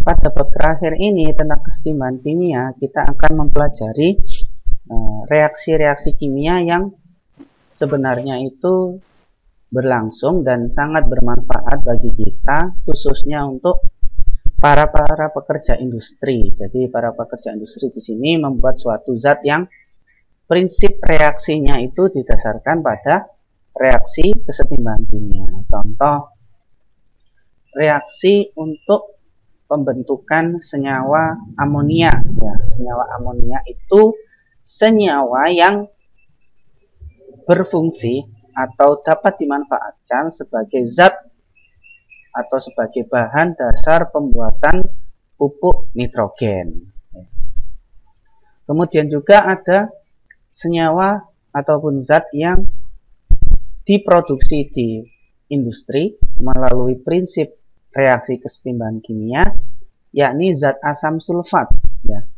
pada bab terakhir ini tentang kesetimbangan kimia, kita akan mempelajari reaksi-reaksi kimia yang sebenarnya itu berlangsung dan sangat bermanfaat bagi kita, khususnya untuk para pekerja industri. Jadi para pekerja industri di sini membuat suatu zat yang prinsip reaksinya itu didasarkan pada reaksi kesetimbangan kimia. Contoh, reaksi untuk pembentukan senyawa amonia. Ya, senyawa amonia itu senyawa yang berfungsi atau dapat dimanfaatkan sebagai zat atau sebagai bahan dasar pembuatan pupuk nitrogen. Kemudian juga ada senyawa ataupun zat yang diproduksi di industri melalui prinsip reaksi kesetimbangan kimia, yakni zat asam sulfat. Ya.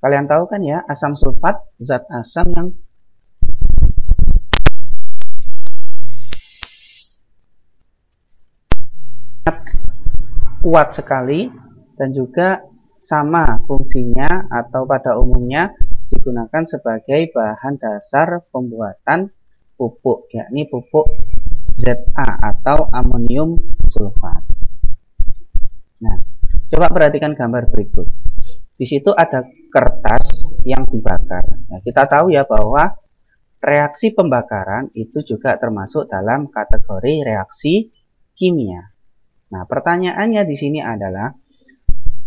Kalian tahu kan ya, asam sulfat, zat asam yang kuat sekali dan juga sama fungsinya atau pada umumnya digunakan sebagai bahan dasar pembuatan pupuk, yakni pupuk Za atau amonium sulfat. Nah, coba perhatikan gambar berikut. Di situ ada kertas yang dibakar. Nah, kita tahu ya bahwa reaksi pembakaran itu juga termasuk dalam kategori reaksi kimia. Nah, pertanyaannya di sini adalah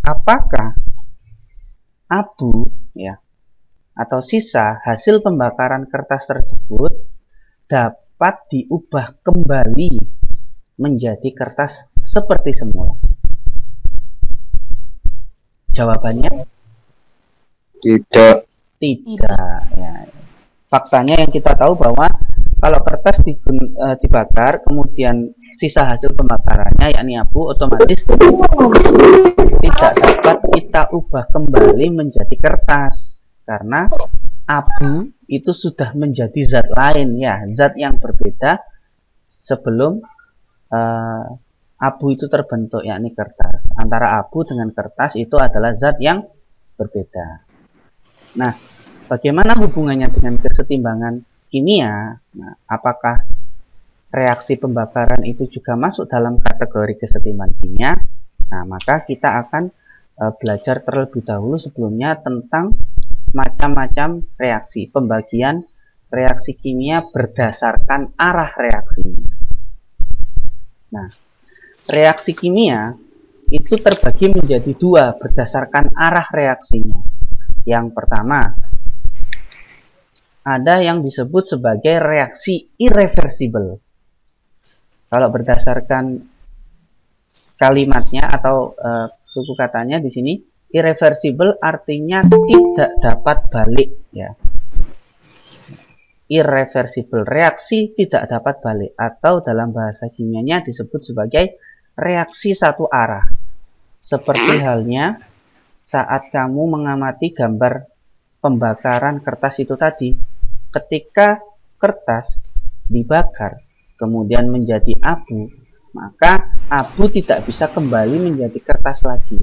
apakah abu ya atau sisa hasil pembakaran kertas tersebut dapat diubah kembali menjadi kertas seperti semula? Jawabannya tidak. Tidak. Ya. Faktanya yang kita tahu bahwa kalau kertas dibakar, kemudian sisa hasil pembakarannya yakni abu, otomatis tidak dapat kita ubah kembali menjadi kertas karena abu itu sudah menjadi zat lain, ya, zat yang berbeda sebelum abu itu terbentuk, yakni kertas. Antara abu dengan kertas itu adalah zat yang berbeda. Nah, bagaimana hubungannya dengan kesetimbangan kimia? Nah, apakah reaksi pembakaran itu juga masuk dalam kategori kesetimbangan kimia? Nah, maka kita akan belajar terlebih dahulu sebelumnya tentang macam-macam reaksi, pembagian reaksi kimia berdasarkan arah reaksinya. Nah, reaksi kimia itu terbagi menjadi dua berdasarkan arah reaksinya. Yang pertama, ada yang disebut sebagai reaksi irreversible. Kalau berdasarkan kalimatnya atau suku katanya di sini, irreversible artinya tidak dapat balik, ya. Irreversible, reaksi tidak dapat balik, atau dalam bahasa kimianya disebut sebagai reaksi satu arah. Seperti halnya saat kamu mengamati gambar pembakaran kertas itu tadi, ketika kertas dibakar kemudian menjadi abu, maka abu tidak bisa kembali menjadi kertas lagi.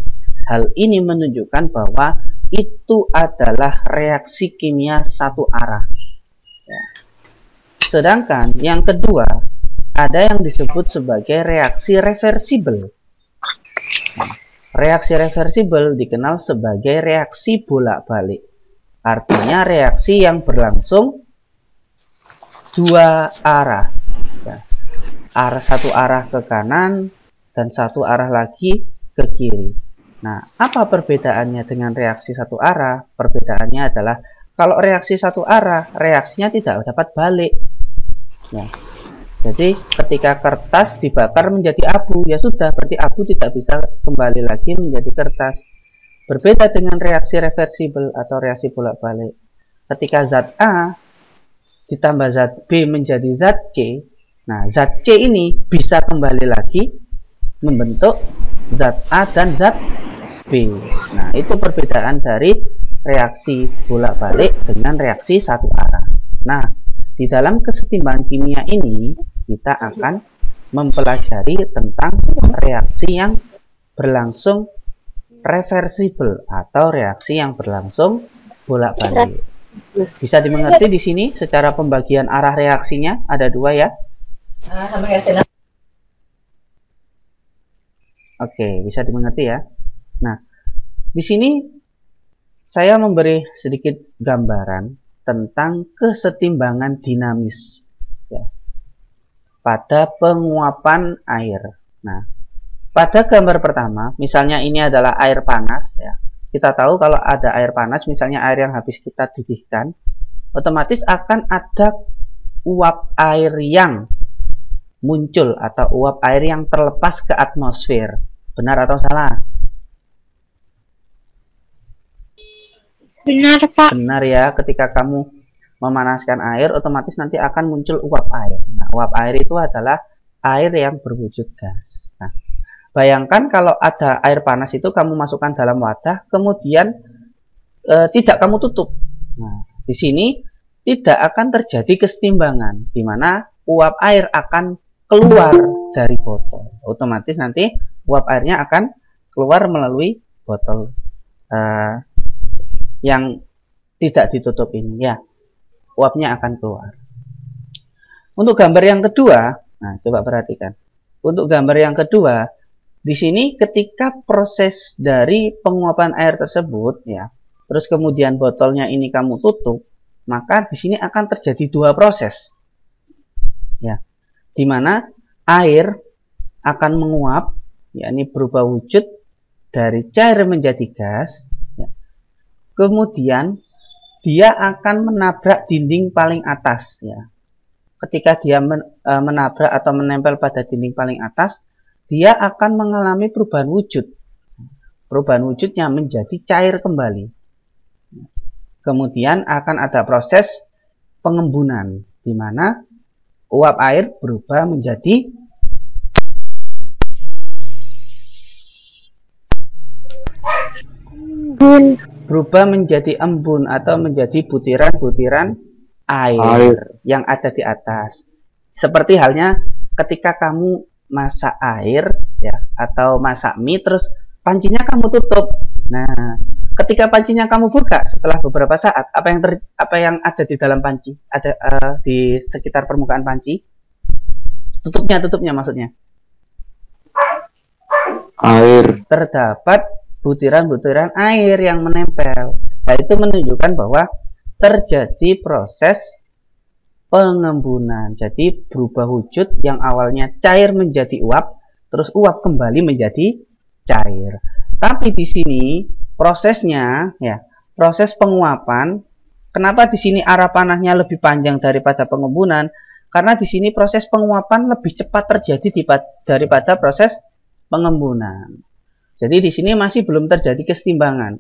Hal ini menunjukkan bahwa itu adalah reaksi kimia satu arah. Ya. Sedangkan yang kedua, ada yang disebut sebagai reaksi reversibel. Reaksi reversibel dikenal sebagai reaksi bolak-balik. Artinya reaksi yang berlangsung dua arah. Ya. Satu arah ke kanan dan satu arah lagi ke kiri. Nah, apa perbedaannya dengan reaksi satu arah? Perbedaannya adalah kalau reaksi satu arah, reaksinya tidak dapat balik. Ya. Jadi ketika kertas dibakar menjadi abu, ya sudah, berarti abu tidak bisa kembali lagi menjadi kertas. Berbeda dengan reaksi reversibel atau reaksi bolak-balik. Ketika zat A ditambah zat B menjadi zat C, nah zat C ini bisa kembali lagi membentuk zat A dan zat B. Nah, itu perbedaan dari reaksi bolak-balik dengan reaksi satu arah. Nah, di dalam kesetimbangan kimia ini kita akan mempelajari tentang reaksi yang berlangsung reversible atau reaksi yang berlangsung bolak-balik. Bisa dimengerti di sini secara pembagian arah reaksinya ada dua ya. Oke, bisa dimengerti ya. Nah, di sini saya memberi sedikit gambaran tentang kesetimbangan dinamis ya, pada penguapan air. Nah, pada gambar pertama, misalnya ini adalah air panas ya. Kita tahu kalau ada air panas, misalnya air yang habis kita didihkan, otomatis akan ada uap air yang muncul atau uap air yang terlepas ke atmosfer. Benar atau salah? Benar, Pak. Benar ya, ketika kamu memanaskan air, otomatis nanti akan muncul uap air. Nah, uap air itu adalah air yang berwujud gas. Nah, bayangkan kalau ada air panas itu kamu masukkan dalam wadah, kemudian tidak kamu tutup. Nah, di sini tidak akan terjadi kesetimbangan, di mana uap air akan keluar dari botol. Otomatis nanti uap airnya akan keluar melalui botol yang tidak ditutup ini ya. Uapnya akan keluar. Untuk gambar yang kedua, nah coba perhatikan. Untuk gambar yang kedua, di sini ketika proses dari penguapan air tersebut ya, terus kemudian botolnya ini kamu tutup, maka di sini akan terjadi dua proses. Ya. Di mana air akan menguap, yakni berubah wujud dari cair menjadi gas. Ya. Kemudian dia akan menabrak dinding paling atas. Ya. Ketika dia menabrak atau menempel pada dinding paling atas, dia akan mengalami perubahan wujud. Perubahan wujudnya menjadi cair kembali. Kemudian akan ada proses pengembunan, di mana uap air berubah menjadi embun atau menjadi butiran-butiran air yang ada di atas. Seperti halnya ketika kamu masak air ya, atau masak mie, terus pancinya kamu tutup. Nah, ketika pancinya kamu buka setelah beberapa saat, apa yang ada di dalam panci? Ada di sekitar permukaan panci? Tutupnya maksudnya. Air. Terdapat butiran-butiran air yang menempel. Nah, itu menunjukkan bahwa terjadi proses pengembunan. Jadi berubah wujud yang awalnya cair menjadi uap, terus uap kembali menjadi cair. Tapi di sini prosesnya ya, proses penguapan. Kenapa di sini arah panahnya lebih panjang daripada pengembunan? Karena di sini proses penguapan lebih cepat terjadi daripada proses pengembunan. Jadi di sini masih belum terjadi kesetimbangan.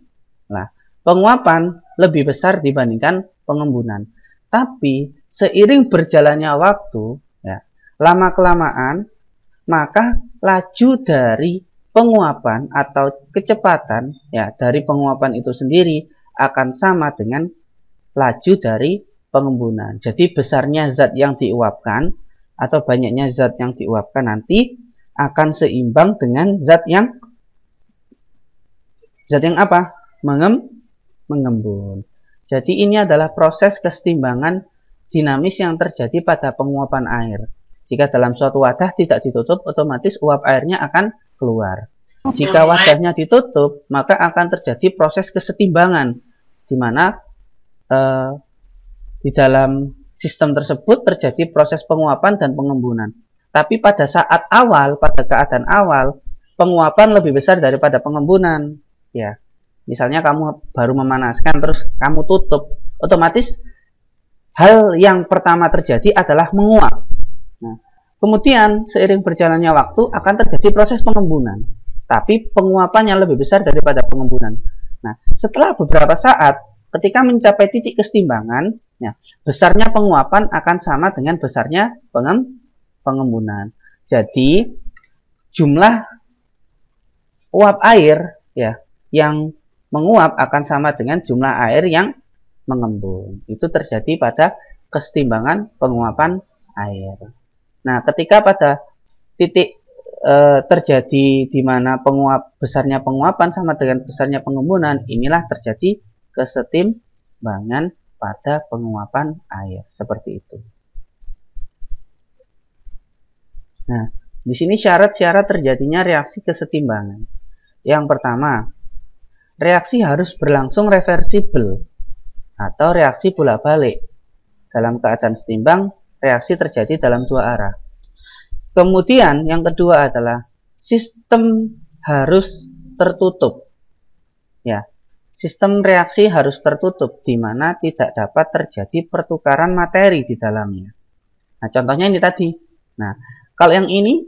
Nah, penguapan lebih besar dibandingkan pengembunan. Tapi seiring berjalannya waktu, ya, lama-kelamaan, maka laju dari penguapan atau kecepatan ya dari penguapan itu sendiri akan sama dengan laju dari pengembunan. Jadi besarnya zat yang diuapkan atau banyaknya zat yang diuapkan nanti akan seimbang dengan zat yang apa? Mengembun. Jadi ini adalah proses kesetimbangan dinamis yang terjadi pada penguapan air. Jika dalam suatu wadah tidak ditutup, otomatis uap airnya akan keluar. Jika wadahnya ditutup, maka akan terjadi proses kesetimbangan, di mana di dalam sistem tersebut terjadi proses penguapan dan pengembunan. Tapi pada saat awal, pada keadaan awal, penguapan lebih besar daripada pengembunan. Ya, misalnya kamu baru memanaskan, terus kamu tutup, otomatis hal yang pertama terjadi adalah menguap. Nah, kemudian seiring berjalannya waktu akan terjadi proses pengembunan, tapi penguapannya lebih besar daripada pengembunan. Nah, setelah beberapa saat, ketika mencapai titik kesetimbangan, ya, besarnya penguapan akan sama dengan besarnya pengembunan. Jadi jumlah uap air ya yang menguap akan sama dengan jumlah air yang mengembun. Itu terjadi pada kesetimbangan penguapan air. Nah, ketika pada titik terjadi di mana besarnya penguapan sama dengan besarnya pengembunan, inilah terjadi kesetimbangan pada penguapan air, seperti itu. Nah, di sini syarat-syarat terjadinya reaksi kesetimbangan. Yang pertama, reaksi harus berlangsung reversibel atau reaksi bolak-balik. Dalam keadaan setimbang, reaksi terjadi dalam dua arah. Kemudian yang kedua adalah sistem harus tertutup. Ya, sistem reaksi harus tertutup di mana tidak dapat terjadi pertukaran materi di dalamnya. Nah, contohnya ini tadi. Nah, kalau yang ini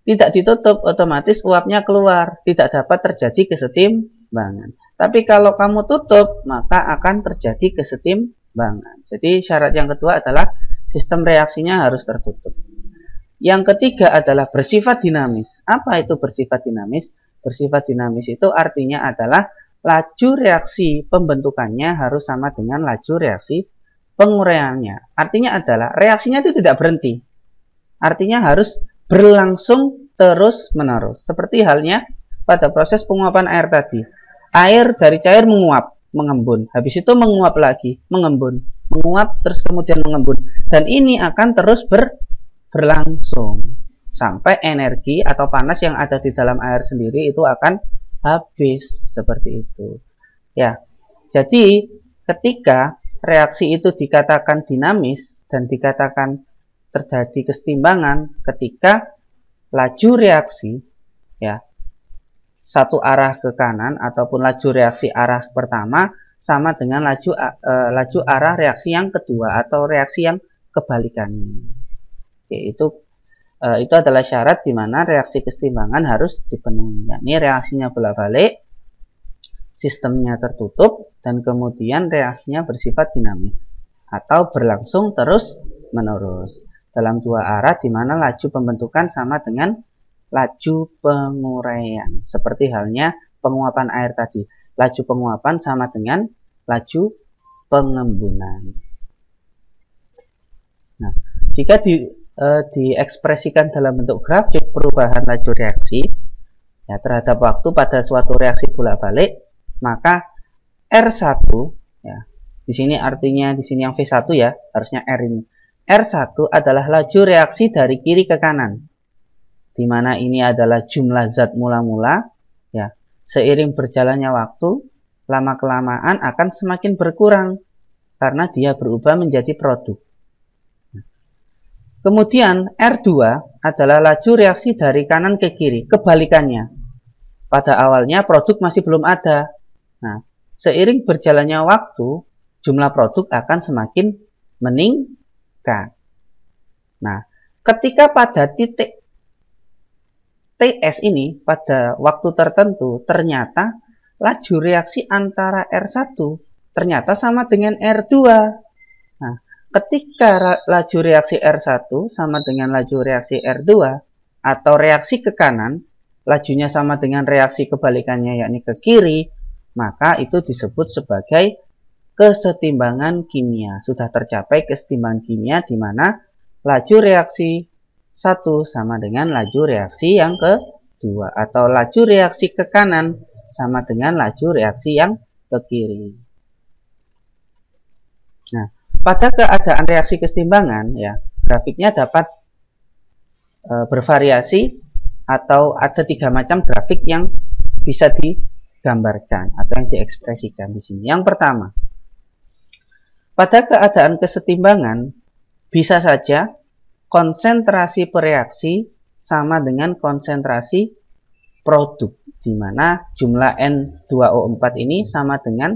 tidak ditutup, otomatis uapnya keluar, tidak dapat terjadi kesetimbangan. Tapi kalau kamu tutup, maka akan terjadi kesetimbangan. Jadi syarat yang kedua adalah sistem reaksinya harus tertutup. Yang ketiga adalah bersifat dinamis. Apa itu bersifat dinamis? Bersifat dinamis itu artinya adalah laju reaksi pembentukannya harus sama dengan laju reaksi penguraiannya. Artinya adalah reaksinya itu tidak berhenti. Artinya harus berlangsung terus-menerus. Seperti halnya pada proses penguapan air tadi. Air dari cair menguap, mengembun. Habis itu menguap lagi, mengembun. Menguap terus kemudian mengembun. Dan ini akan terus berlangsung sampai energi atau panas yang ada di dalam air sendiri itu akan habis, seperti itu. Ya. Jadi ketika reaksi itu dikatakan dinamis dan dikatakan terjadi kesetimbangan ketika laju reaksi ya satu arah ke kanan ataupun laju reaksi arah pertama sama dengan laju arah reaksi yang kedua atau reaksi yang kebalikannya. Itu adalah syarat di mana reaksi kesetimbangan harus dipenuhi. Ini reaksinya bolak-balik, sistemnya tertutup, dan kemudian reaksinya bersifat dinamis atau berlangsung terus-menerus dalam dua arah di mana laju pembentukan sama dengan laju penguraian. Seperti halnya penguapan air tadi. Laju penguapan sama dengan laju pengembunan. Nah, jika diekspresikan dalam bentuk grafik perubahan laju reaksi ya, terhadap waktu pada suatu reaksi bolak-balik, maka R1 ya, di sini artinya di sini yang V1 ya, harusnya R ini. R1 adalah laju reaksi dari kiri ke kanan. Di mana ini adalah jumlah zat mula-mula ya. Seiring berjalannya waktu, lama-kelamaan akan semakin berkurang karena dia berubah menjadi produk. Kemudian R2 adalah laju reaksi dari kanan ke kiri, kebalikannya. Pada awalnya produk masih belum ada. Nah, seiring berjalannya waktu, jumlah produk akan semakin meningkat. Nah, ketika pada titik TS ini, pada waktu tertentu, ternyata laju reaksi antara R1 ternyata sama dengan R2. Nah, ketika laju reaksi R1 sama dengan laju reaksi R2 atau reaksi ke kanan, lajunya sama dengan reaksi kebalikannya yakni ke kiri, maka itu disebut sebagai kesetimbangan kimia. Sudah tercapai kesetimbangan kimia di mana laju reaksi 1 sama dengan laju reaksi yang kedua atau laju reaksi ke kanan sama dengan laju reaksi yang ke kiri. Nah, pada keadaan reaksi kesetimbangan, ya, grafiknya dapat bervariasi atau ada 3 macam grafik yang bisa digambarkan atau yang diekspresikan di sini. Yang pertama, pada keadaan kesetimbangan bisa saja konsentrasi pereaksi sama dengan konsentrasi produk, di mana jumlah N2O4 ini sama dengan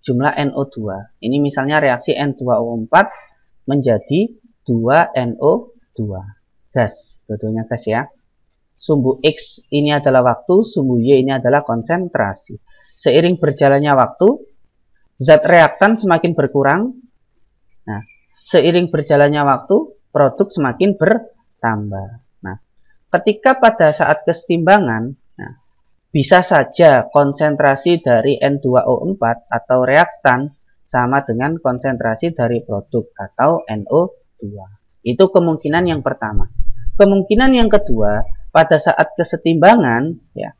jumlah NO2. Ini misalnya reaksi N2O4 menjadi 2NO2. Gas, dua-duanya gas ya. Sumbu X ini adalah waktu, sumbu Y ini adalah konsentrasi. Seiring berjalannya waktu, zat reaktan semakin berkurang. Nah, seiring berjalannya waktu, produk semakin bertambah. Nah, ketika pada saat kesetimbangan, bisa saja konsentrasi dari N2O4 atau reaktan sama dengan konsentrasi dari produk atau NO2. Itu kemungkinan yang pertama. Kemungkinan yang kedua, pada saat kesetimbangan, ya,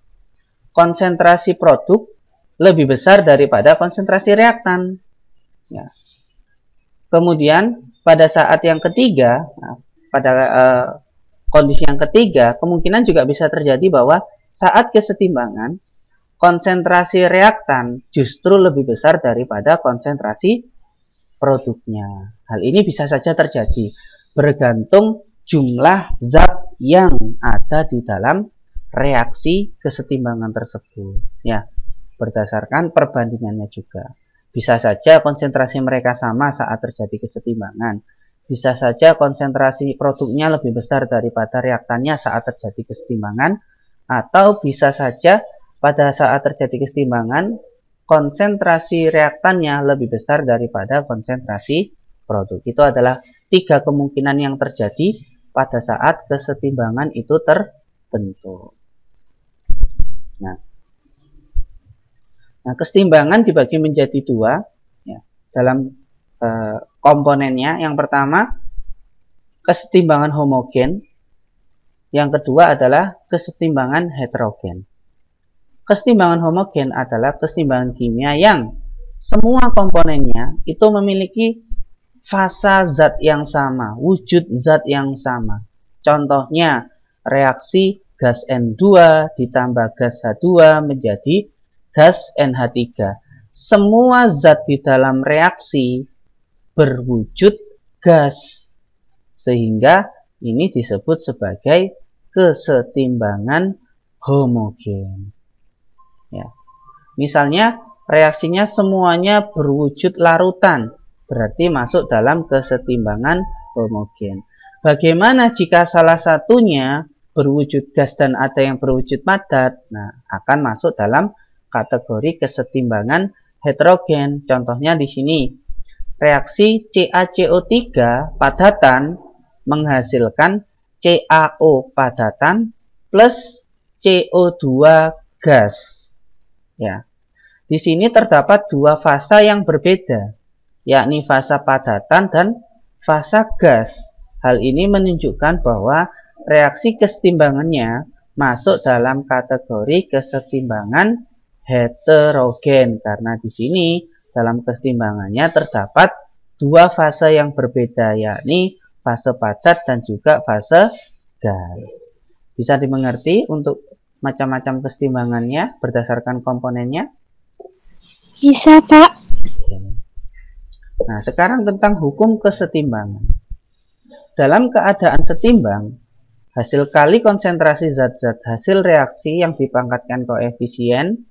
konsentrasi produk lebih besar daripada konsentrasi reaktan. Ya. Kemudian pada saat yang ketiga, nah, pada kondisi yang ketiga, kemungkinan juga bisa terjadi bahwa saat kesetimbangan, konsentrasi reaktan justru lebih besar daripada konsentrasi produknya. Hal ini bisa saja terjadi bergantung jumlah zat yang ada di dalam reaksi kesetimbangan tersebut. Ya, berdasarkan perbandingannya juga. Bisa saja konsentrasi mereka sama saat terjadi kesetimbangan. Bisa saja konsentrasi produknya lebih besar daripada reaktannya saat terjadi kesetimbangan. Atau bisa saja pada saat terjadi kesetimbangan, konsentrasi reaktannya lebih besar daripada konsentrasi produk. Itu adalah 3 kemungkinan yang terjadi pada saat kesetimbangan itu terbentuk. Nah, kesetimbangan dibagi menjadi 2 ya, dalam komponennya. Yang pertama, kesetimbangan homogen. Yang kedua adalah kesetimbangan heterogen. Kesetimbangan homogen adalah kesetimbangan kimia yang semua komponennya itu memiliki fasa zat yang sama, wujud zat yang sama. Contohnya, reaksi gas N2 ditambah gas H2 menjadi gas NH3. Semua zat di dalam reaksi berwujud gas, sehingga ini disebut sebagai kesetimbangan homogen. Ya. Misalnya reaksinya semuanya berwujud larutan, berarti masuk dalam kesetimbangan homogen. Bagaimana jika salah satunya berwujud gas dan ada yang berwujud padat? Nah, akan masuk dalam kategori kesetimbangan heterogen. Contohnya di sini, reaksi CaCO3 padatan menghasilkan CaO padatan plus CO2 gas. Ya. Di sini terdapat 2 fasa yang berbeda, yakni fasa padatan dan fasa gas. Hal ini menunjukkan bahwa reaksi kesetimbangannya masuk dalam kategori kesetimbangan heterogen, karena di sini dalam kesetimbangannya terdapat 2 fase yang berbeda, yakni fase padat dan juga fase gas. Bisa dimengerti untuk macam-macam kesetimbangannya berdasarkan komponennya? Bisa, Pak. Nah, sekarang tentang hukum kesetimbangan. Dalam keadaan setimbang, hasil kali konsentrasi zat-zat hasil reaksi yang dipangkatkan koefisien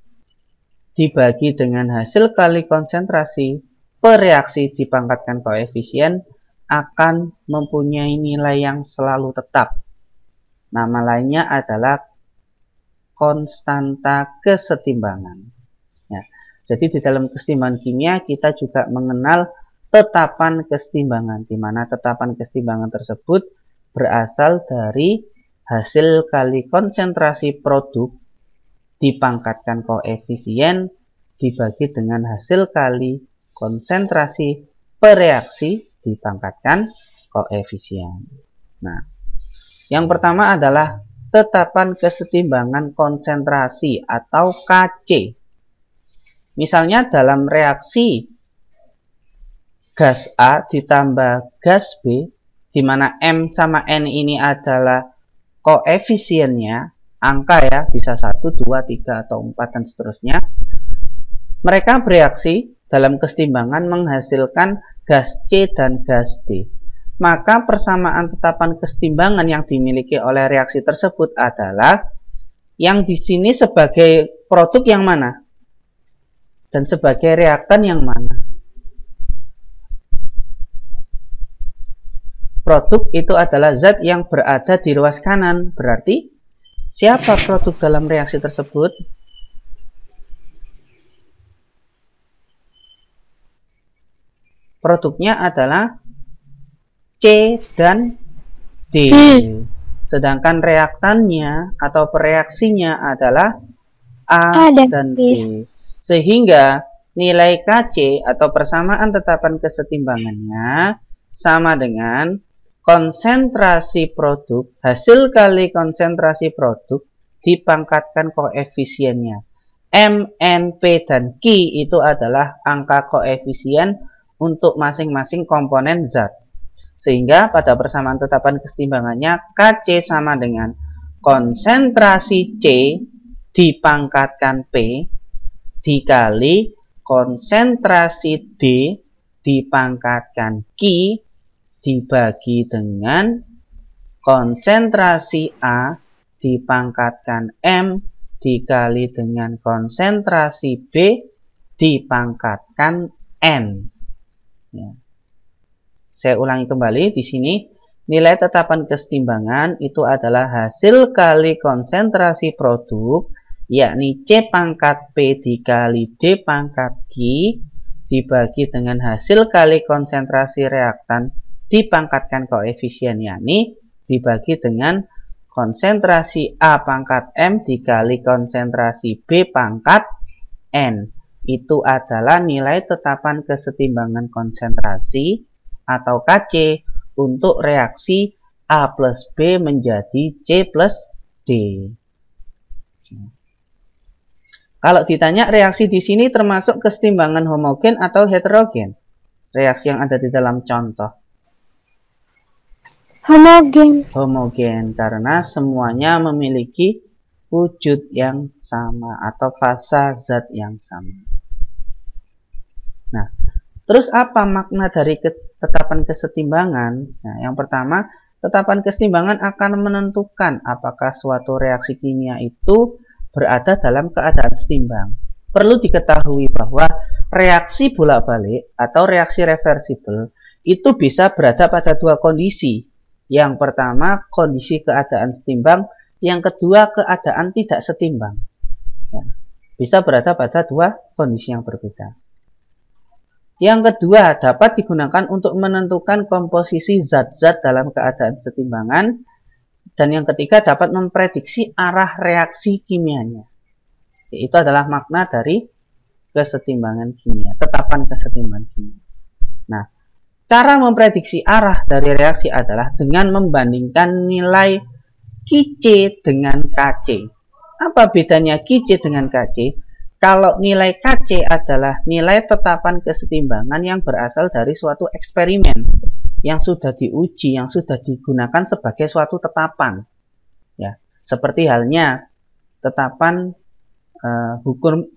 dibagi dengan hasil kali konsentrasi per reaksi dipangkatkan koefisien akan mempunyai nilai yang selalu tetap. Nama lainnya adalah konstanta kesetimbangan. Ya, jadi di dalam kesetimbangan kimia kita juga mengenal tetapan kesetimbangan, di mana tetapan kesetimbangan tersebut berasal dari hasil kali konsentrasi produk dipangkatkan koefisien dibagi dengan hasil kali konsentrasi per reaksi dipangkatkan koefisien. Nah, yang pertama adalah tetapan kesetimbangan konsentrasi atau KC. Misalnya dalam reaksi gas A ditambah gas B, di mana M sama N ini adalah koefisiennya, angka ya, bisa 1, 2, 3, atau 4, dan seterusnya. Mereka bereaksi dalam kesetimbangan menghasilkan gas C dan gas D. Maka persamaan tetapan kesetimbangan yang dimiliki oleh reaksi tersebut adalah yang di sini sebagai produk yang mana? Dan sebagai reaktan yang mana? Produk itu adalah zat yang berada di ruas kanan. Berarti siapa produk dalam reaksi tersebut? Produknya adalah C dan D. Sedangkan reaktannya atau pereaksinya adalah A dan B. Sehingga nilai KC atau persamaan tetapan kesetimbangannya sama dengan konsentrasi produk, hasil kali konsentrasi produk dipangkatkan koefisiennya. M, N, P, dan Q itu adalah angka koefisien untuk masing-masing komponen zat. Sehingga pada persamaan tetapan kesetimbangannya Kc sama dengan konsentrasi C dipangkatkan P dikali konsentrasi D dipangkatkan Q dibagi dengan konsentrasi A dipangkatkan M dikali dengan konsentrasi B dipangkatkan N. Ya. Saya ulangi kembali di sini. Nilai tetapan kesetimbangan itu adalah hasil kali konsentrasi produk, yakni C pangkat P dikali D pangkat Q dibagi dengan hasil kali konsentrasi reaktan dipangkatkan koefisien, yakni dibagi dengan konsentrasi A pangkat M dikali konsentrasi B pangkat N. Itu adalah nilai tetapan kesetimbangan konsentrasi atau Kc untuk reaksi A plus B menjadi C plus D. Kalau ditanya reaksi di sini termasuk kesetimbangan homogen atau heterogen? Reaksi yang ada di dalam contoh. Homogen. Homogen karena semuanya memiliki wujud yang sama atau fasa zat yang sama. Nah, terus apa makna dari tetapan kesetimbangan? Nah, yang pertama, tetapan kesetimbangan akan menentukan apakah suatu reaksi kimia itu berada dalam keadaan setimbang. Perlu diketahui bahwa reaksi bolak-balik atau reaksi reversibel itu bisa berada pada dua kondisi. Yang pertama, kondisi keadaan setimbang. Yang kedua, keadaan tidak setimbang. Ya, bisa berada pada dua kondisi yang berbeda. Yang kedua, dapat digunakan untuk menentukan komposisi zat-zat dalam keadaan setimbangan. Dan yang ketiga, dapat memprediksi arah reaksi kimianya. Itu adalah makna dari kesetimbangan kimia, tetapan kesetimbangan kimia. Nah, cara memprediksi arah dari reaksi adalah dengan membandingkan nilai Qc dengan Kc. Apa bedanya Qc dengan Kc? Kalau nilai Kc adalah nilai tetapan kesetimbangan yang berasal dari suatu eksperimen yang sudah diuji, yang sudah digunakan sebagai suatu tetapan. Ya, seperti halnya tetapan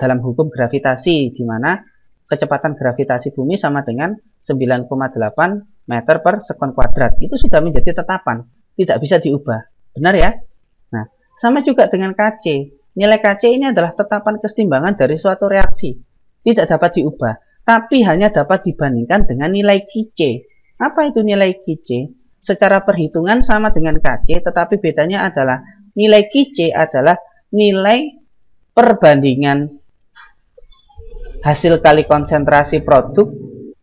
dalam hukum gravitasi, di mana kecepatan gravitasi bumi sama dengan 9,8 meter per sekon kuadrat. Itu sudah menjadi tetapan, tidak bisa diubah. Benar ya? Nah, sama juga dengan Kc. Nilai Kc ini adalah tetapan kesetimbangan dari suatu reaksi. Tidak dapat diubah, tapi hanya dapat dibandingkan dengan nilai Qc. Apa itu nilai Qc? Secara perhitungan sama dengan Kc, tetapi bedanya adalah nilai Qc adalah nilai perbandingan hasil kali konsentrasi produk,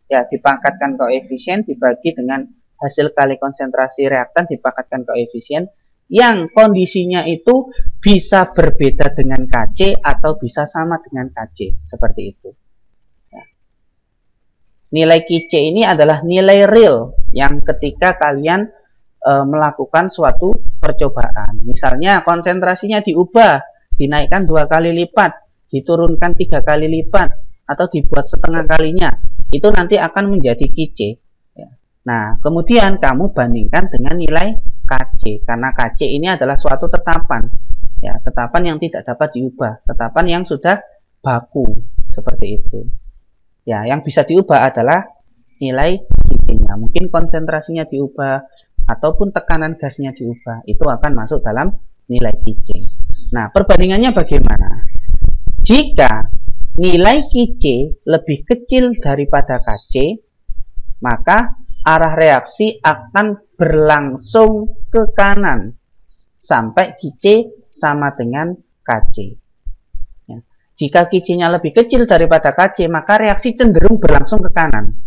ya, dipangkatkan koefisien dibagi dengan hasil kali konsentrasi reaktan dipangkatkan koefisien, yang kondisinya itu bisa berbeda dengan Kc atau bisa sama dengan Kc, seperti itu. Ya. Nilai Qc ini adalah nilai real yang ketika kalian melakukan suatu percobaan. Misalnya konsentrasinya diubah, dinaikkan 2 kali lipat, diturunkan 3 kali lipat, atau dibuat setengah kalinya, itu nanti akan menjadi Qc. Ya. Nah, kemudian kamu bandingkan dengan nilai Kc, karena Kc ini adalah suatu tetapan, ya, tetapan yang tidak dapat diubah, tetapan yang sudah baku, seperti itu. Ya, yang bisa diubah adalah nilai Qc-nya. Mungkin konsentrasinya diubah ataupun tekanan gasnya diubah, itu akan masuk dalam nilai Qc. Nah, perbandingannya bagaimana? Jika nilai Qc lebih kecil daripada Kc, maka arah reaksi akan berlangsung ke kanan sampai Qc sama dengan Kc. Ya. Jika Qc-nya lebih kecil daripada Kc, maka reaksi cenderung berlangsung ke kanan.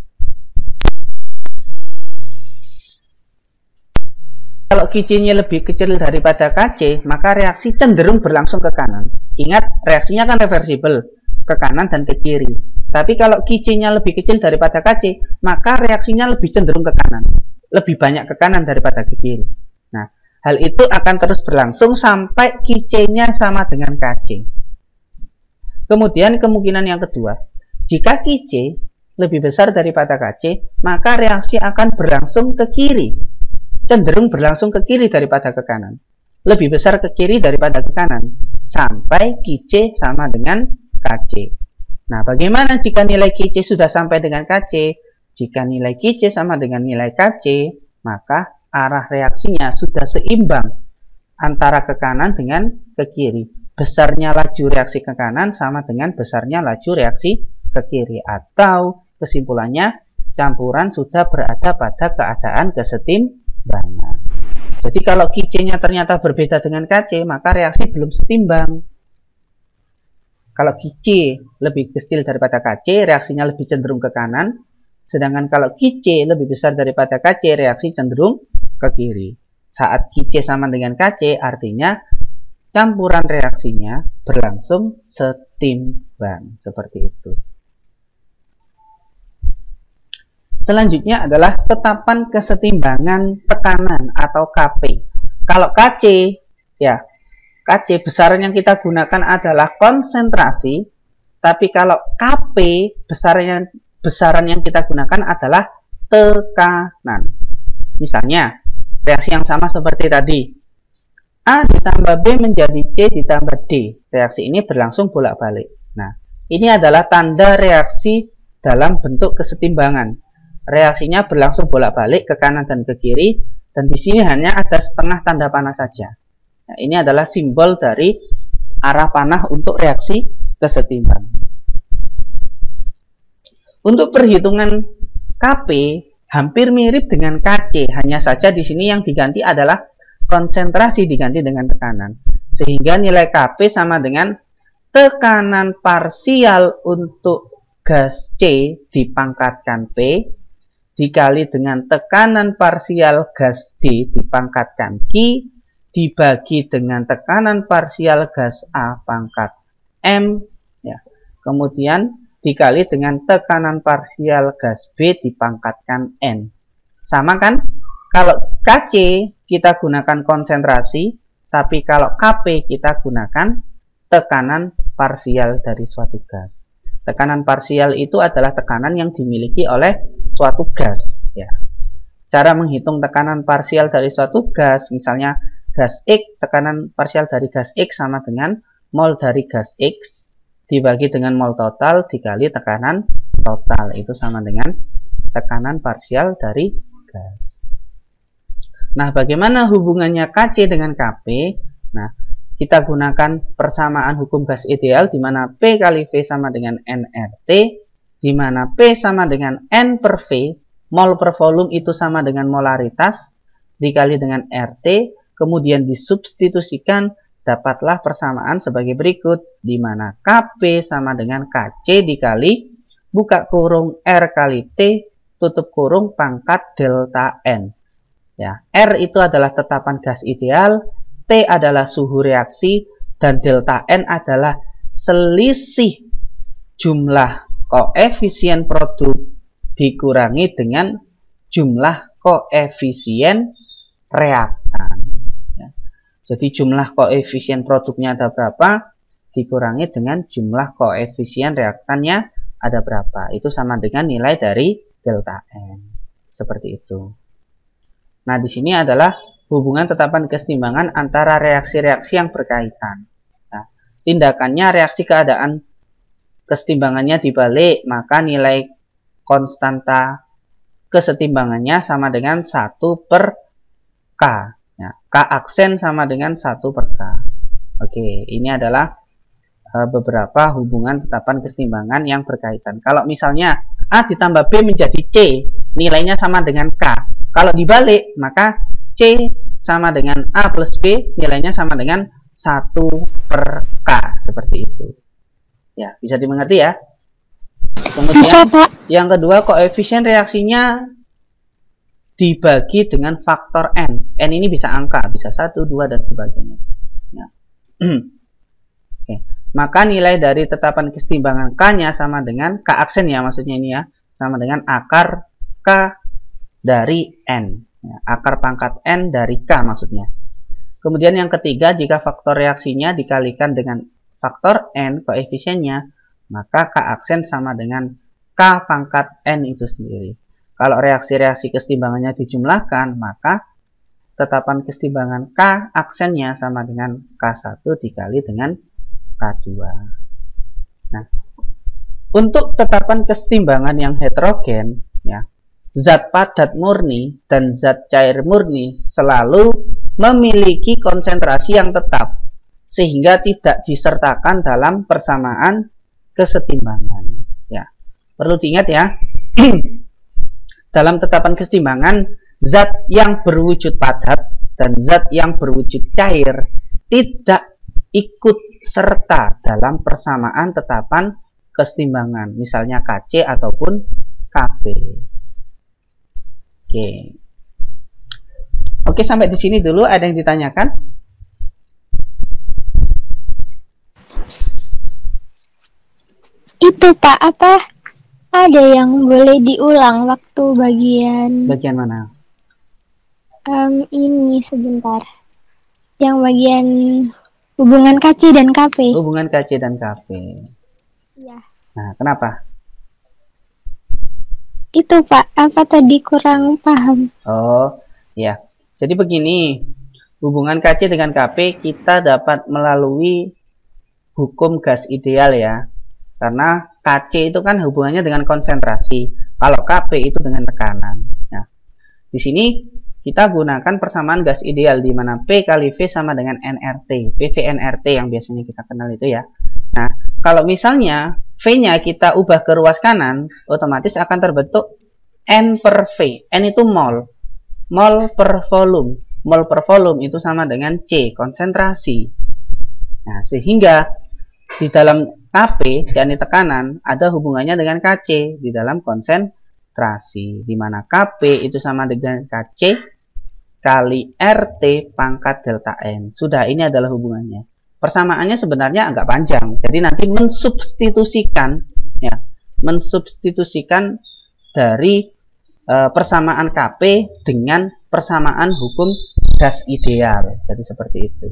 Kalau Qc-nya lebih kecil daripada Kc, maka reaksi cenderung berlangsung ke kanan. Ingat, reaksinya kan reversibel, ke kanan dan ke kiri. Tapi kalau Qc-nya lebih kecil daripada Kc, maka reaksinya lebih cenderung ke kanan. lebih banyak ke kanan daripada ke kiri. Nah, hal itu akan terus berlangsung sampai QC-nya sama dengan KC. Kemudian kemungkinan yang kedua, jika QC lebih besar daripada KC, maka reaksi akan berlangsung ke kiri. Cenderung berlangsung ke kiri daripada ke kanan. Lebih besar ke kiri daripada ke kanan. Sampai QC sama dengan KC. Nah, bagaimana jika nilai QC sudah sampai dengan KC? Jika nilai QC sama dengan nilai KC, maka arah reaksinya sudah seimbang antara ke kanan dengan ke kiri. Besarnya laju reaksi ke kanan sama dengan besarnya laju reaksi ke kiri. Atau kesimpulannya, campuran sudah berada pada keadaan kesetimbangan. Jadi kalau QC-nya ternyata berbeda dengan KC, maka reaksi belum setimbang. Kalau QC lebih kecil daripada KC, reaksinya lebih cenderung ke kanan. Sedangkan kalau QC lebih besar daripada KC, reaksi cenderung ke kiri. Saat QC sama dengan KC, artinya campuran reaksinya berlangsung setimbang. Seperti itu. Selanjutnya adalah tetapan kesetimbangan tekanan atau KP. Kalau KC, ya, KC besaran yang kita gunakan adalah konsentrasi, tapi kalau KP besaran yang kita gunakan adalah tekanan. Misalnya, reaksi yang sama seperti tadi. A ditambah B menjadi C ditambah D. Reaksi ini berlangsung bolak-balik. Nah, ini adalah tanda reaksi dalam bentuk kesetimbangan. Reaksinya berlangsung bolak-balik ke kanan dan ke kiri, dan di sini hanya ada setengah tanda panah saja. Nah, ini adalah simbol dari arah panah untuk reaksi kesetimbangan. Untuk perhitungan KP hampir mirip dengan KC, hanya saja di sini yang diganti adalah konsentrasi diganti dengan tekanan. Sehingga nilai KP sama dengan tekanan parsial untuk gas C dipangkatkan P dikali dengan tekanan parsial gas D dipangkatkan Q dibagi dengan tekanan parsial gas A pangkat M, ya. Kemudian dikali dengan tekanan parsial gas B dipangkatkan N. Sama kan? Kalau KC kita gunakan konsentrasi, tapi kalau KP kita gunakan tekanan parsial dari suatu gas. Tekanan parsial itu adalah tekanan yang dimiliki oleh suatu gas, ya. Cara menghitung tekanan parsial dari suatu gas, misalnya gas X, tekanan parsial dari gas X sama dengan mol dari gas X dibagi dengan mol total dikali tekanan total, itu sama dengan tekanan parsial dari gas. Nah, bagaimana hubungannya KC dengan KP? Nah, kita gunakan persamaan hukum gas ideal di mana P kali V sama dengan nRT, di mana P sama dengan N per V, mol per volume itu sama dengan molaritas dikali dengan RT. Kemudian disubstitusikan, dapatlah persamaan sebagai berikut, di mana KP sama dengan KC dikali buka kurung R kali T tutup kurung pangkat delta N. Ya, R itu adalah tetapan gas ideal, T adalah suhu reaksi, dan delta N adalah selisih jumlah koefisien produk dikurangi dengan jumlah koefisien reaktan. Jadi jumlah koefisien produknya ada berapa, dikurangi dengan jumlah koefisien reaktannya ada berapa. Itu sama dengan nilai dari delta N. Seperti itu. Nah, di sini adalah hubungan tetapan kesetimbangan antara reaksi-reaksi yang berkaitan. Nah, tindakannya reaksi keadaan kesetimbangannya dibalik, maka nilai konstanta kesetimbangannya sama dengan 1 per K. Ya, K aksen sama dengan 1 per K. Oke, ini adalah beberapa hubungan tetapan kesetimbangan yang berkaitan. Kalau misalnya A ditambah B menjadi C, nilainya sama dengan K. Kalau dibalik, maka C sama dengan A plus B, nilainya sama dengan 1 per K. Seperti itu. Ya, bisa dimengerti ya? Kemudian, bisa, Pak. Yang kedua, koefisien reaksinya dibagi dengan faktor N. N ini bisa angka, bisa 1, 2, dan sebagainya. Ya. Oke. Maka nilai dari tetapan kesetimbangan K-nya sama dengan, K aksen ya maksudnya ini ya, sama dengan akar K dari N. Ya, akar pangkat N dari K maksudnya. Kemudian yang ketiga, jika faktor reaksinya dikalikan dengan faktor N koefisiennya, maka K aksen sama dengan K pangkat N itu sendiri. Kalau reaksi-reaksi kesetimbangannya dijumlahkan, maka tetapan kesetimbangan K aksennya sama dengan K1 dikali dengan K2. Nah, untuk tetapan kesetimbangan yang heterogen, ya, zat padat murni dan zat cair murni selalu memiliki konsentrasi yang tetap, sehingga tidak disertakan dalam persamaan kesetimbangan. Ya, perlu diingat ya, dalam tetapan kesetimbangan, zat yang berwujud padat dan zat yang berwujud cair tidak ikut serta dalam persamaan tetapan kesetimbangan, misalnya Kc ataupun Kp. Oke, sampai di sini dulu. Ada yang ditanyakan? Itu Pak, apa ada yang boleh diulang waktu bagian mana? Ini sebentar. Yang bagian hubungan Kc dan Kp. Hubungan Kc dan Kp. Ya. Nah, kenapa? Itu Pak, apa tadi kurang paham? Oh, ya. Jadi begini, hubungan Kc dengan Kp kita dapat melalui hukum gas ideal ya. Karena Kc itu kan hubungannya dengan konsentrasi, kalau Kp itu dengan tekanan. Nah, di sini kita gunakan persamaan gas ideal di mana P kali V sama dengan nRT, PV nRT yang biasanya kita kenal itu ya. Nah, kalau misalnya V-nya kita ubah ke ruas kanan, otomatis akan terbentuk N per V. N itu mol. Mol per volume. Mol per volume itu sama dengan C, konsentrasi. Nah, sehingga di dalam Kp, yakni tekanan, ada hubungannya dengan Kc di dalam konsentrasi, di mana Kp itu sama dengan Kc kali RT pangkat delta N. Sudah, ini adalah hubungannya. Persamaannya sebenarnya agak panjang, jadi nanti mensubstitusikan dari persamaan Kp dengan persamaan hukum gas ideal. Jadi seperti itu.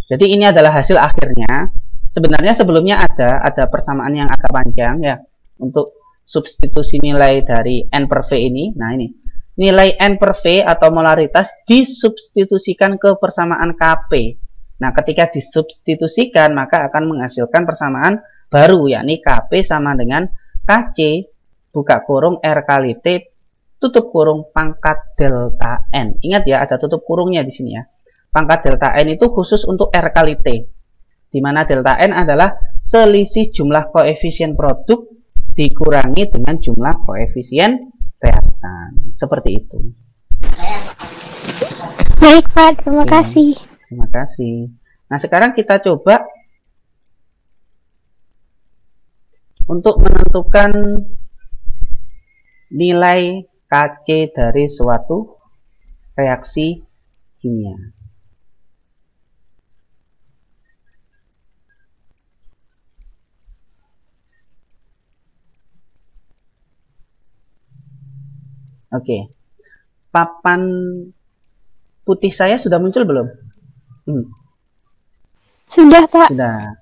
Jadi ini adalah hasil akhirnya. Sebenarnya sebelumnya ada persamaan yang agak panjang ya untuk substitusi nilai dari N per V ini. Nah, ini nilai N per V atau molaritas disubstitusikan ke persamaan Kp. Nah, ketika disubstitusikan maka akan menghasilkan persamaan baru, yakni Kp sama dengan Kc buka kurung R kali T tutup kurung pangkat delta N. Ingat ya, ada tutup kurungnya di sini ya. Pangkat delta N itu khusus untuk R kali T, di mana delta N adalah selisih jumlah koefisien produk dikurangi dengan jumlah koefisien reaktan. Seperti itu. Baik Pak, terima kasih. Terima kasih. Nah, sekarang kita coba untuk menentukan nilai Kc dari suatu reaksi kimia. Oke, papan putih saya sudah muncul belum? Sudah Pak. Sudah.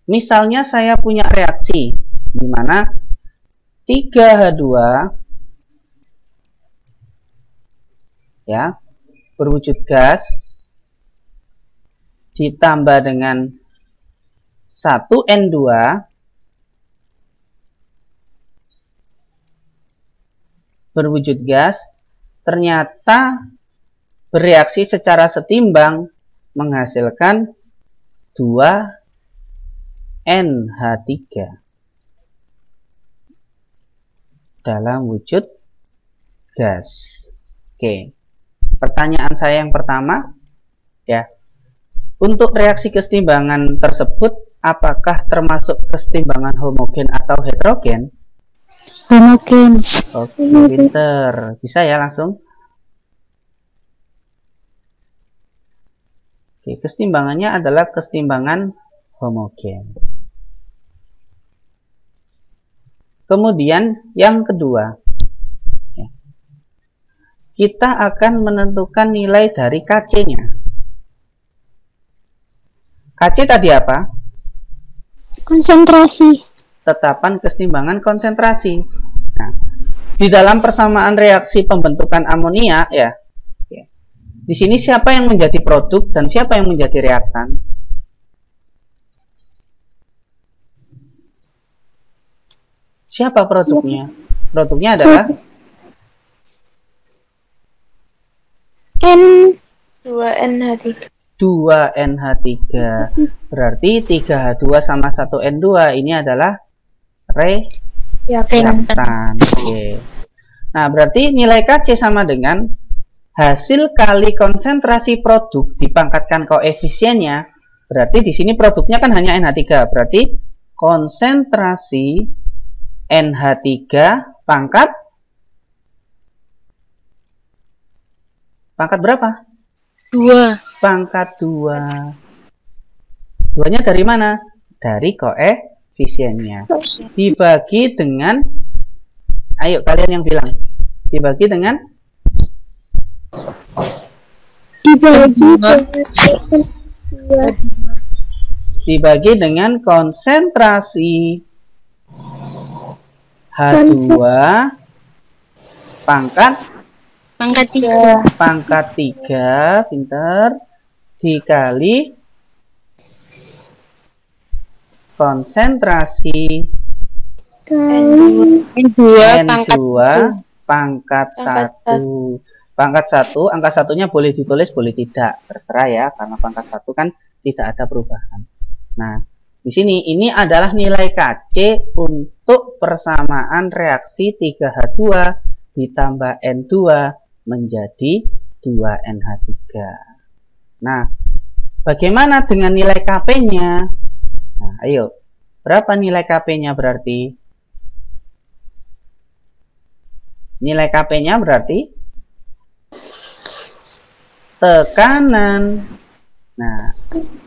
Misalnya saya punya reaksi di mana 3H2 ya berwujud gas ditambah dengan 1N2 berwujud gas ternyata bereaksi secara setimbang menghasilkan 2NH3 dalam wujud gas. Oke, pertanyaan saya yang pertama ya, untuk reaksi kesetimbangan tersebut apakah termasuk kesetimbangan homogen atau heterogen? Homogen. Oke, pinter. Bisa ya langsung? Oke, kesetimbangannya adalah kesetimbangan homogen. Kemudian yang kedua, ya. kita akan menentukan nilai dari Kc-nya. Kc tadi apa? Konsentrasi. Tetapan kesetimbangan konsentrasi. Nah, di dalam persamaan reaksi pembentukan amonia ya, di sini siapa yang menjadi produk dan siapa yang menjadi reaktan? Siapa produknya? Produknya adalah N2NH3. 2NH3. Berarti 3H2 sama 1N2 ini adalah reaktan. Oke. Nah, berarti nilai Kc sama dengan hasil kali konsentrasi produk dipangkatkan koefisiennya. Berarti di sini produknya kan hanya NH3. Berarti konsentrasi NH3 pangkat berapa? 2. Pangkat 2. 2-nya dari mana? Dari koefisiennya. Dibagi dengan, ayo kalian yang bilang. Dibagi dengan? Dibagi dengan konsentrasi H2 pangkat 3. Pangkat 3, pinter, dikali konsentrasi N2 pangkat 1. Pangkat 1, angka satunya boleh ditulis, boleh tidak, terserah ya, karena pangkat 1 kan tidak ada perubahan. Nah, di sini ini adalah nilai Kc untuk persamaan reaksi 3H2 ditambah N2 menjadi 2NH3. Nah, bagaimana dengan nilai Kp-nya? Nah, ayo, berapa nilai Kp-nya berarti? Nilai Kp-nya berarti tekanan. Nah,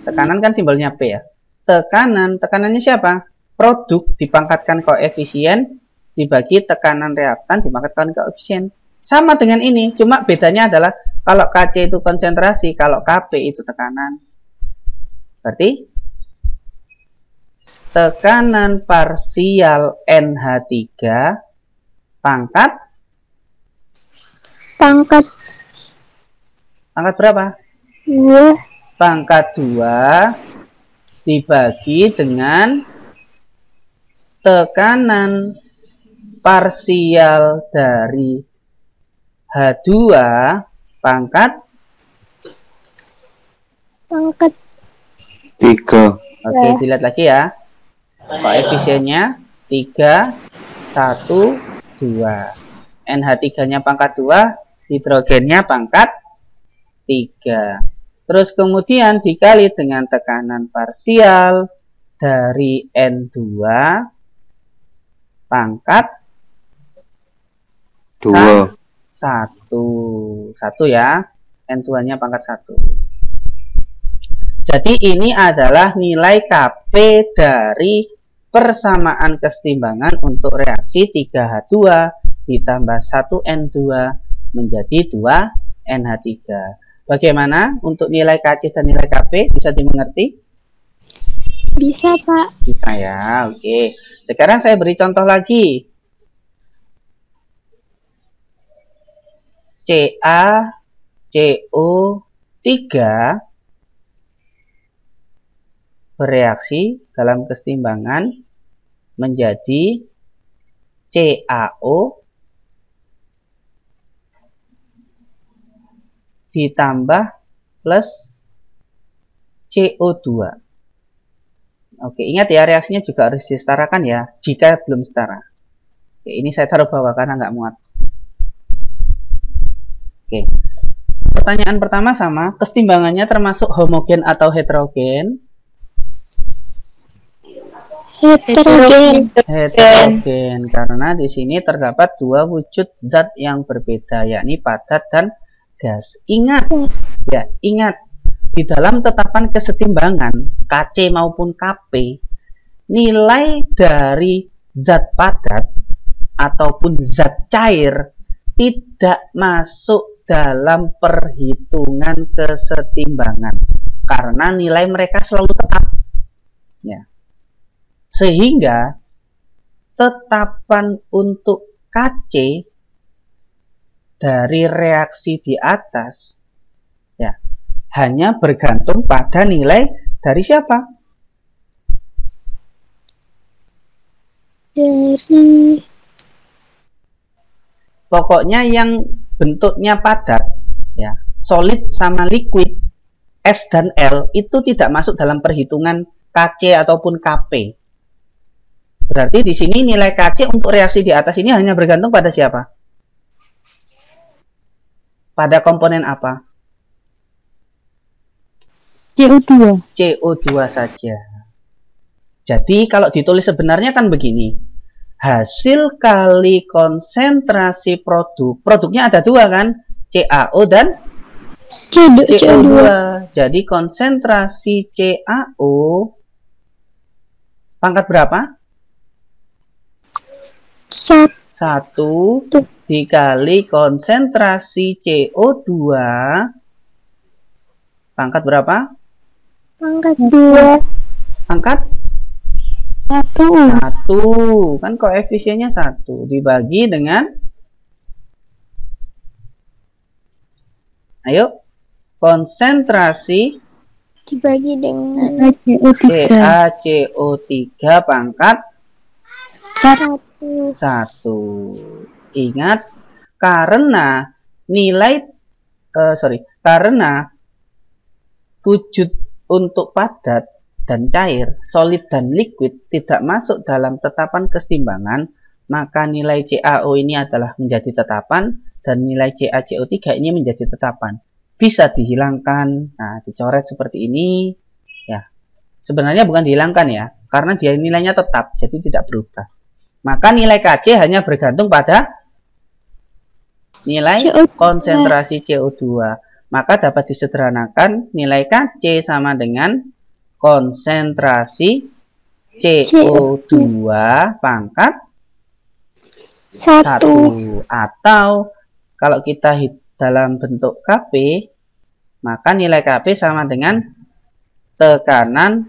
tekanan kan simbolnya P ya. Tekanannya siapa? Produk dipangkatkan koefisien dibagi tekanan reaktan dipangkatkan koefisien. Sama dengan ini, cuma bedanya adalah kalau Kc itu konsentrasi, kalau Kp itu tekanan. Berarti tekanan parsial NH3 pangkat berapa? 2. Pangkat 2 dibagi dengan tekanan parsial dari H2 pangkat 3. Oke, dilihat lagi ya. Koefisiennya 3, 1, 2. NH3-nya pangkat 2, hidrogennya pangkat 3. Terus kemudian dikali dengan tekanan parsial dari N2 pangkat 2. 1 ya. N2-nya pangkat 1. Jadi ini adalah nilai Kp dari persamaan kesetimbangan untuk reaksi 3H2 ditambah 1N2 menjadi 2NH3. Bagaimana untuk nilai Kc dan nilai Kp? Bisa dimengerti? Bisa, Pak. Bisa ya, oke. Sekarang saya beri contoh lagi. CaCO3 bereaksi dalam kesetimbangan menjadi CaO ditambah plus CO2. Oke, ingat ya, reaksinya juga harus disetarakan ya, jika belum setara. Oke, ini saya taruh bawah karena nggak muat. Oke, pertanyaan pertama sama, kesetimbangannya termasuk homogen atau heterogen? Heterogen, karena di sini terdapat dua wujud zat yang berbeda, yakni padat dan gas. Ingat, ya, ingat di dalam tetapan kesetimbangan Kc maupun Kp, nilai dari zat padat ataupun zat cair tidak masuk dalam perhitungan kesetimbangan karena nilai mereka selalu tetap. Ya. Sehingga tetapan untuk KC dari reaksi di atas ya hanya bergantung pada nilai dari siapa? Dari pokoknya yang bentuknya padat ya, solid sama liquid, S dan L itu tidak masuk dalam perhitungan KC ataupun KP. Berarti di sini nilai KC untuk reaksi di atas ini hanya bergantung pada siapa? Pada komponen apa? CO2. CO2 saja. Jadi kalau ditulis sebenarnya kan begini. Hasil kali konsentrasi produknya ada dua kan? CaO dan CO2. Jadi konsentrasi CaO pangkat berapa? 1 dikali konsentrasi CO2 pangkat berapa? Pangkat 2. Pangkat 1. Kan koefisiennya 1 dibagi dengan, ayo, konsentrasi dibagi dengan CaCO3 pangkat 1. Ingat, karena nilai karena wujud untuk padat dan cair, solid dan liquid tidak masuk dalam tetapan kesetimbangan, maka nilai CaO ini adalah menjadi tetapan dan nilai CaCO3 ini menjadi tetapan. Bisa dihilangkan. Nah, dicoret seperti ini. Ya, sebenarnya bukan dihilangkan ya, karena dia nilainya tetap, jadi tidak berubah. Maka nilai Kc hanya bergantung pada nilai konsentrasi CO2. Maka dapat disederhanakan nilai Kc sama dengan konsentrasi CO2 pangkat 1. Atau kalau kita dalam bentuk Kp, maka nilai Kp sama dengan tekanan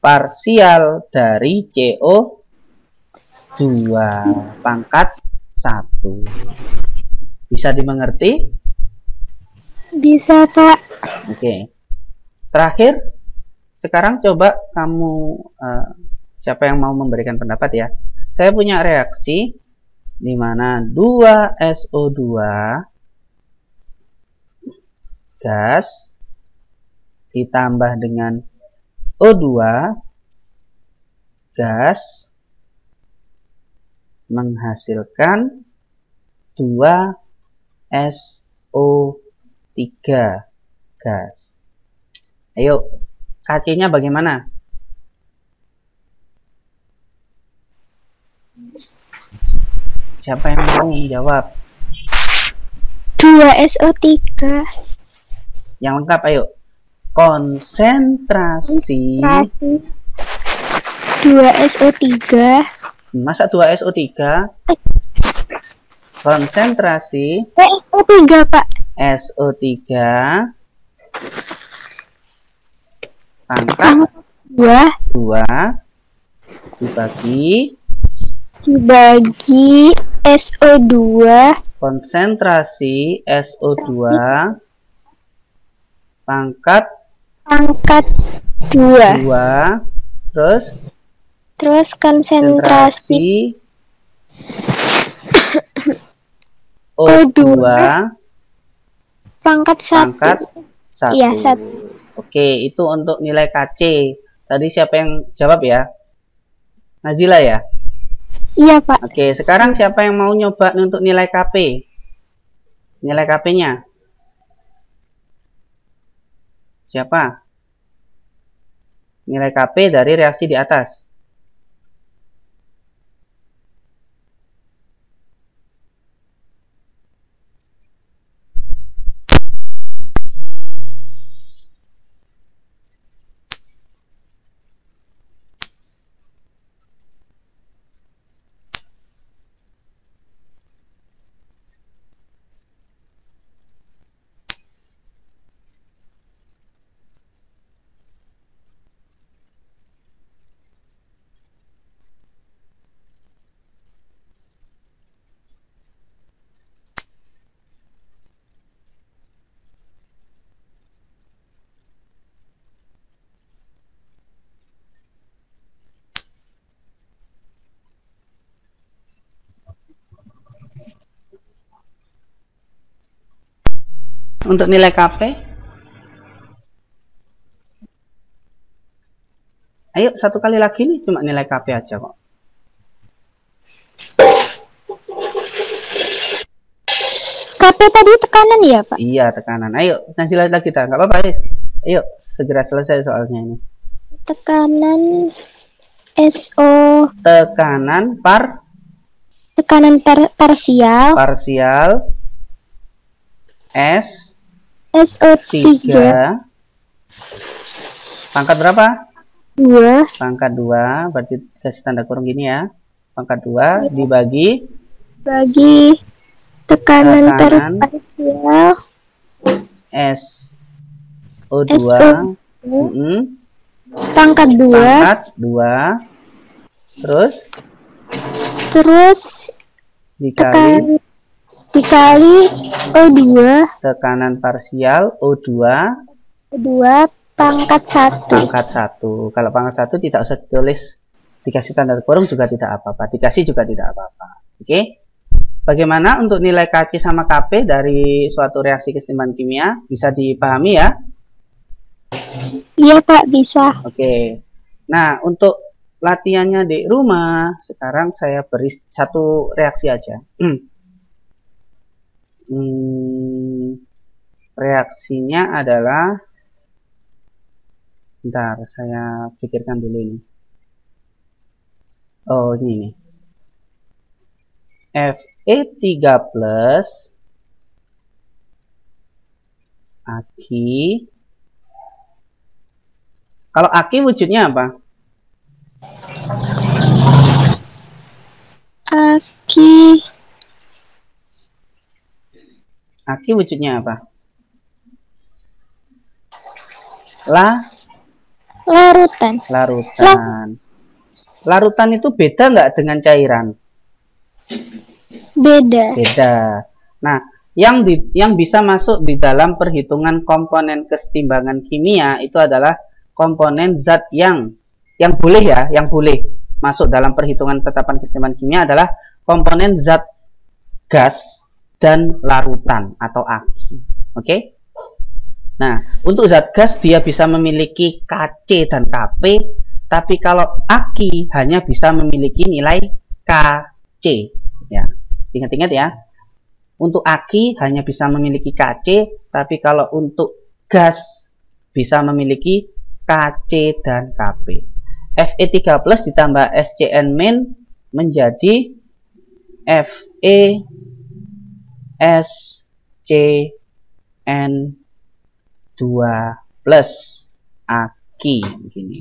parsial dari CO2 pangkat 1. Bisa dimengerti? Bisa, Pak. Oke. Terakhir, sekarang coba kamu, siapa yang mau memberikan pendapat ya? Saya punya reaksi di mana 2SO2 gas ditambah dengan O2 gas menghasilkan 2SO3 gas. Ayo, Kc-nya bagaimana? Siapa yang mau menjawab? 2SO3. Yang lengkap, ayo. Konsentrasi 2SO3. Masa 2SO3? Konsentrasi SO3, Pak. SO3 pangkat 2 dibagi SO2 konsentrasi SO2 pangkat 2 terus konsentrasi O2 pangkat 1. Iya, 1. Oke, itu untuk nilai Kc. Tadi siapa yang jawab ya? Nazila ya? Iya, Pak. Oke, sekarang siapa yang mau nyoba untuk nilai Kp? Nilai Kp-nya? Siapa? Nilai Kp dari reaksi di atas. Untuk nilai KP, ayo satu kali lagi nih, cuma nilai KP aja kok. KP tadi tekanan ya Pak? Iya, tekanan. Ayo, nanti lagi kita, nggak apa-apa guys. Ayo, segera selesai soalnya ini. Tekanan SO. Tekanan parsial. Parsial SO3. Pangkat berapa? 2. Pangkat 2, berarti kasih tanda kurung gini ya. Pangkat 2 dibagi tekanan parsial SO2. Pangkat 2. Terus dikali O2. Tekanan parsial O2 pangkat 1. Kalau pangkat 1 tidak usah ditulis, dikasih tanda kurung juga tidak apa-apa, dikasih juga tidak apa-apa. Oke. Bagaimana untuk nilai Kc sama Kp dari suatu reaksi keseimbangan kimia? Bisa dipahami ya? Iya Pak, bisa. Oke. Nah, untuk latihannya di rumah, sekarang saya beri satu reaksi aja. Reaksinya adalah, bentar, saya pikirkan dulu ini. Oh, ini nih. Fe3+ Aki. Kalau Aki wujudnya apa? Aki wujudnya apa? Larutan. Larutan itu beda nggak dengan cairan? Beda. Nah, yang bisa masuk di dalam perhitungan komponen kesetimbangan kimia itu adalah komponen zat yang boleh ya, yang boleh masuk dalam perhitungan tetapan kesetimbangan kimia adalah komponen zat gas dan larutan atau Aki. Oke? Nah, untuk zat gas dia bisa memiliki Kc dan Kp, tapi kalau Aki hanya bisa memiliki nilai Kc. Ya, ingat-ingat ya. Untuk Aki hanya bisa memiliki Kc, tapi kalau untuk gas bisa memiliki Kc dan Kp. Fe3+ ditambah SCN- menjadi FeSCN2+ Aki begini.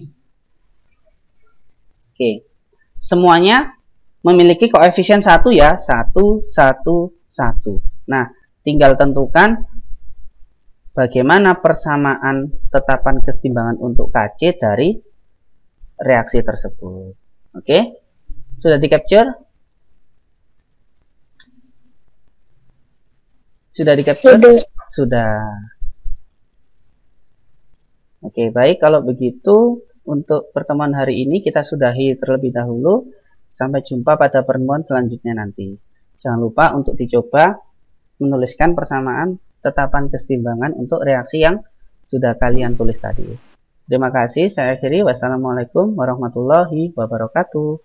Oke. Semuanya memiliki koefisien 1 ya, 1, 1, 1. Nah, tinggal tentukan bagaimana persamaan tetapan kesetimbangan untuk Kc dari reaksi tersebut. Oke? Sudah di-capture? Sudah. Oke, baik. Kalau begitu, untuk pertemuan hari ini kita sudahi terlebih dahulu. Sampai jumpa pada pertemuan selanjutnya nanti. Jangan lupa untuk dicoba menuliskan persamaan tetapan kesetimbangan untuk reaksi yang sudah kalian tulis tadi. Terima kasih. Saya akhiri. Wassalamualaikum warahmatullahi wabarakatuh.